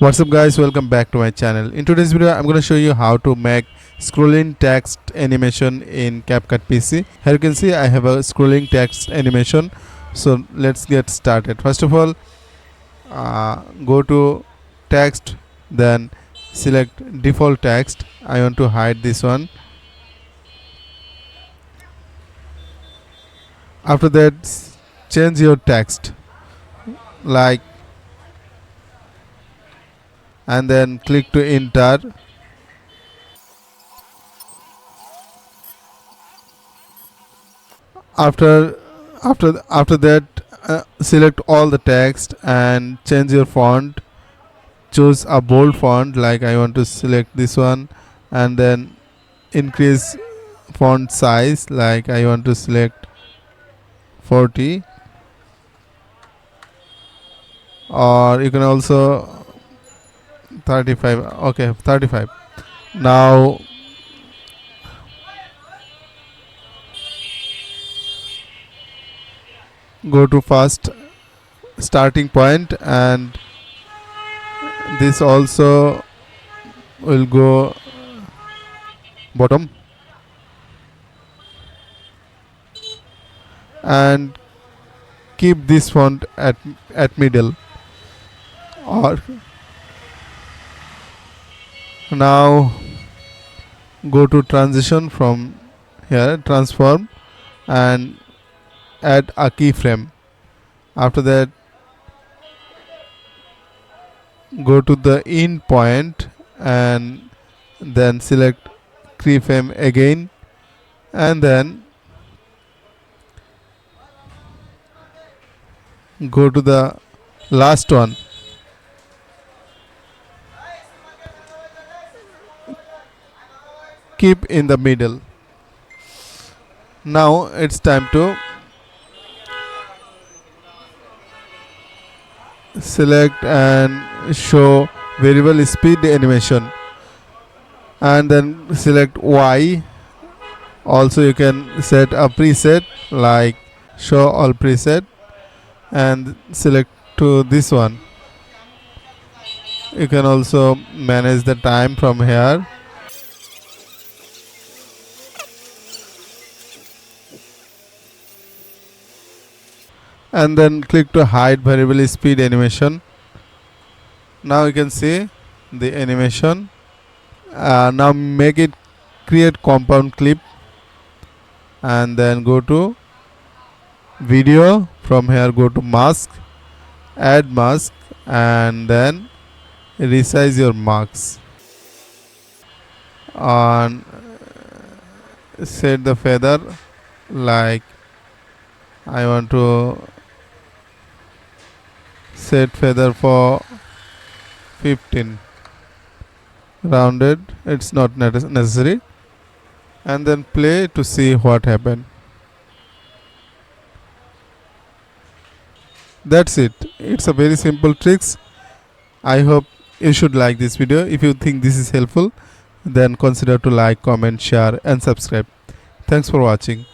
What's up guys, welcome back to my channel. In today's video I'm going to show you how to make scrolling text animation in CapCut PC. Here you can see I have a scrolling text animation. So let's get started. First of all, go to text, then select default text. I want to hide this one. After that, change your text like, and then click to enter. After that, select all the text and change your font. Choose a bold font, like I want to select this one, and then increase font size, like I want to select 40, or you can also 35. Okay, 35. Now go to first starting point, and this also will go bottom, and keep this font at middle. Or now go to transition, from here transform, and add a keyframe. After that, go to the end point and then select keyframe again, and then go to the last one. Keep in the middle. Now it's time to select and show variable speed animation, and then select Y. Also you can set a preset like show all preset, and select to this one. You can also manage the time from here. And then click to hide variable speed animation. Now you can see the animation. Now make it create compound clip, and then go to video. From here go to mask, add mask, and then resize your marks, and set the feather like I want to set feather for 15, rounded, it's not necessary, and then play to see what happened. That's it. It's a very simple tricks. I hope you should like this video. If you think this is helpful, then consider to like, comment, share and subscribe. Thanks for watching.